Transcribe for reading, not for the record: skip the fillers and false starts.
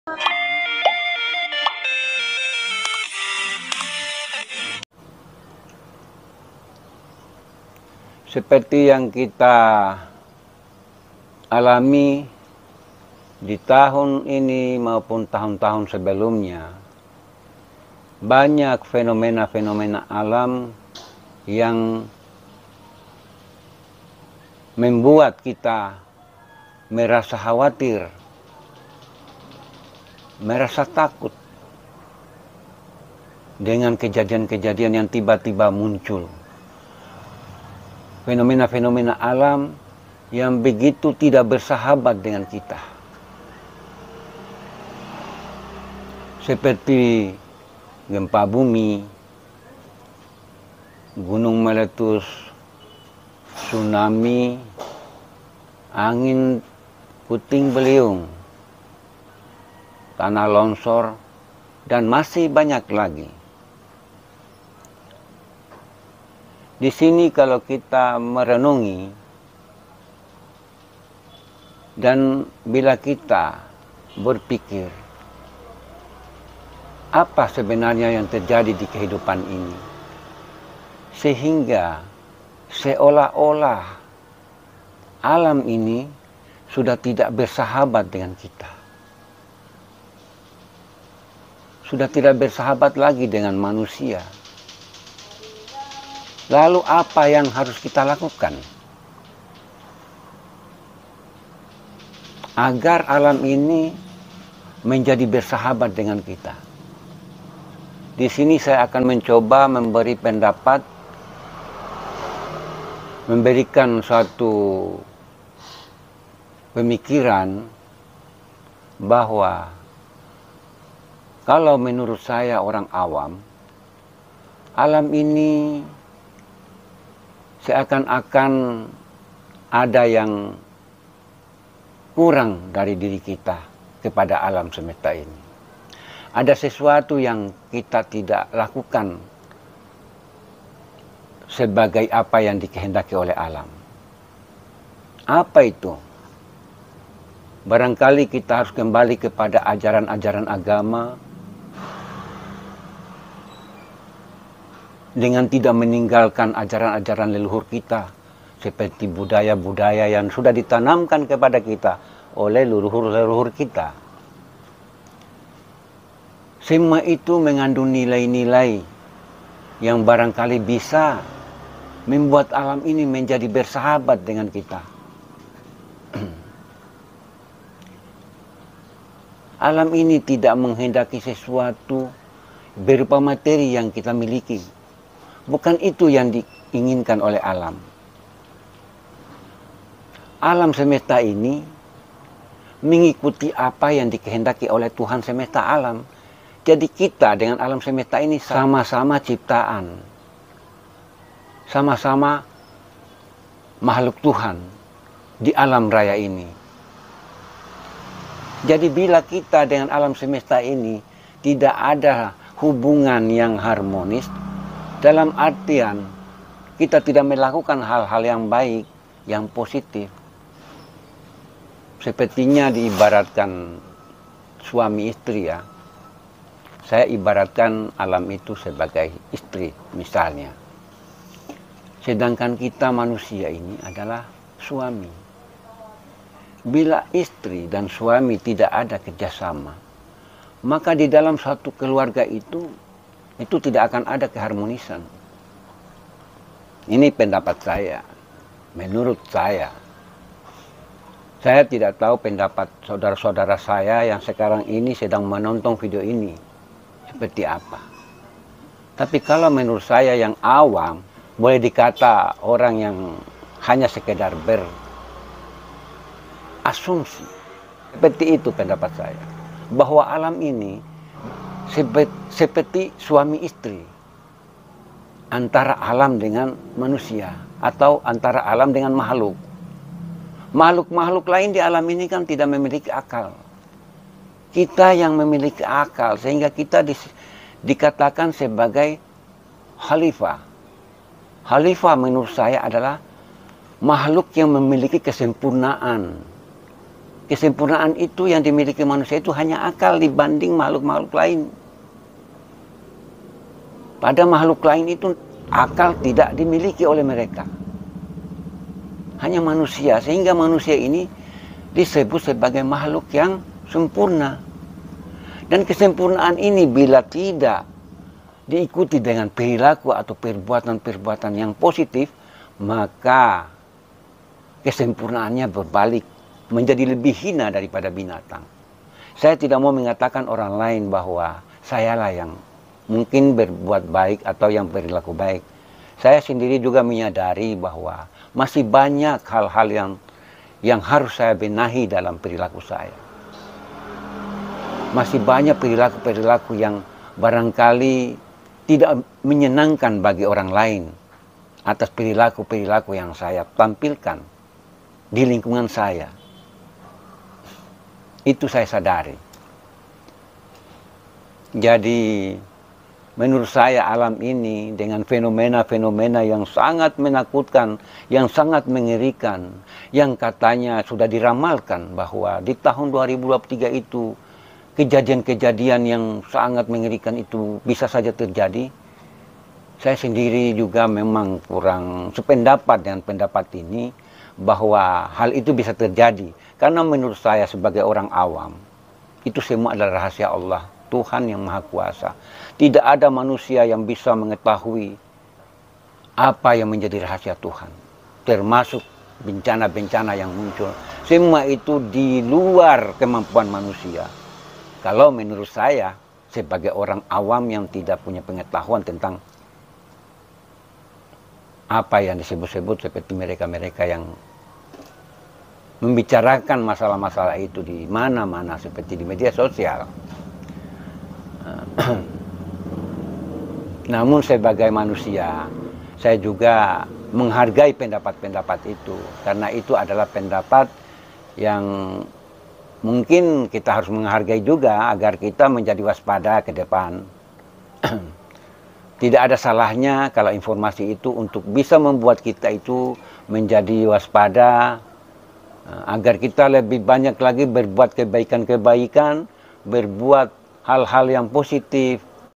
Seperti yang kita alami di tahun ini maupun tahun-tahun sebelumnya, banyak fenomena-fenomena alam yang membuat kita merasa khawatir, merasa takut dengan kejadian-kejadian yang tiba-tiba muncul. Fenomena-fenomena alam yang begitu tidak bersahabat dengan kita. Seperti gempa bumi, gunung meletus, tsunami, angin puting beliung, tanah longsor, dan masih banyak lagi. Di sini kalau kita merenungi dan bila kita berpikir, apa sebenarnya yang terjadi di kehidupan ini? Sehingga seolah-olah alam ini sudah tidak bersahabat dengan kita. Sudah tidak bersahabat lagi dengan manusia. Lalu apa yang harus kita lakukan agar alam ini menjadi bersahabat dengan kita? Di sini saya akan mencoba memberi pendapat, memberikan suatu pemikiran bahwa kalau menurut saya orang awam, alam ini seakan-akan ada yang kurang dari diri kita kepada alam semesta ini. Ada sesuatu yang kita tidak lakukan sebagai apa yang dikehendaki oleh alam. Apa itu? Barangkali kita harus kembali kepada ajaran-ajaran agama dengan tidak meninggalkan ajaran-ajaran leluhur kita, seperti budaya-budaya yang sudah ditanamkan kepada kita oleh leluhur-leluhur kita. Semua itu mengandung nilai-nilai yang barangkali bisa membuat alam ini menjadi bersahabat dengan kita. Alam ini tidak menghendaki sesuatu berupa materi yang kita miliki. Bukan itu yang diinginkan oleh alam. Alam semesta ini mengikuti apa yang dikehendaki oleh Tuhan semesta alam. Jadi kita dengan alam semesta ini sama-sama ciptaan. Sama-sama makhluk Tuhan di alam raya ini. Jadi bila kita dengan alam semesta ini tidak ada hubungan yang harmonis, dalam artian kita tidak melakukan hal-hal yang baik, yang positif. Sepertinya diibaratkan suami istri ya. Saya ibaratkan alam itu sebagai istri misalnya. Sedangkan kita manusia ini adalah suami. Bila istri dan suami tidak ada kerjasama, maka di dalam suatu keluarga itu tidak akan ada keharmonisan. Ini pendapat saya, menurut saya. Saya tidak tahu pendapat saudara-saudara saya yang sekarang ini sedang menonton video ini seperti apa. Tapi kalau menurut saya yang awam, boleh dikata orang yang hanya sekedar berasumsi. Seperti itu pendapat saya. Bahwa alam ini seperti suami istri. Antara alam dengan manusia. Atau antara alam dengan makhluk. Makhluk-makhluk lain di alam ini kan tidak memiliki akal. Kita yang memiliki akal. Sehingga kita dikatakan sebagai khalifah. Khalifah menurut saya adalah makhluk yang memiliki kesempurnaan. Kesempurnaan itu yang dimiliki manusia itu hanya akal dibanding makhluk-makhluk lain. Pada makhluk lain itu akal tidak dimiliki oleh mereka. Hanya manusia, sehingga manusia ini disebut sebagai makhluk yang sempurna. Dan kesempurnaan ini bila tidak diikuti dengan perilaku atau perbuatan-perbuatan yang positif, maka kesempurnaannya berbalik menjadi lebih hina daripada binatang. Saya tidak mau mengatakan orang lain bahwa sayalah yang mungkin berbuat baik atau yang perilaku baik. Saya sendiri juga menyadari bahwa masih banyak hal-hal yang harus saya benahi dalam perilaku saya. Masih banyak perilaku-perilaku yang barangkali tidak menyenangkan bagi orang lain atas perilaku-perilaku yang saya tampilkan di lingkungan saya. Itu saya sadari. Jadi menurut saya alam ini dengan fenomena-fenomena yang sangat menakutkan, yang sangat mengerikan, yang katanya sudah diramalkan bahwa di tahun 2023 itu kejadian-kejadian yang sangat mengerikan itu bisa saja terjadi. Saya sendiri juga memang kurang sependapat dengan pendapat ini bahwa hal itu bisa terjadi. Karena menurut saya sebagai orang awam, itu semua adalah rahasia Allah, Tuhan yang Maha Kuasa. Tidak ada manusia yang bisa mengetahui apa yang menjadi rahasia Tuhan. Termasuk bencana-bencana yang muncul. Semua itu di luar kemampuan manusia. Kalau menurut saya, sebagai orang awam yang tidak punya pengetahuan tentang apa yang disebut-sebut seperti mereka-mereka yang membicarakan masalah-masalah itu di mana-mana seperti di media sosial. Namun sebagai manusia, saya juga menghargai pendapat-pendapat itu. Karena itu adalah pendapat yang mungkin kita harus menghargai juga agar kita menjadi waspada ke depan. Tidak ada salahnya kalau informasi itu untuk bisa membuat kita itu menjadi waspada, agar kita lebih banyak lagi berbuat kebaikan-kebaikan, berbuat hal-hal yang positif,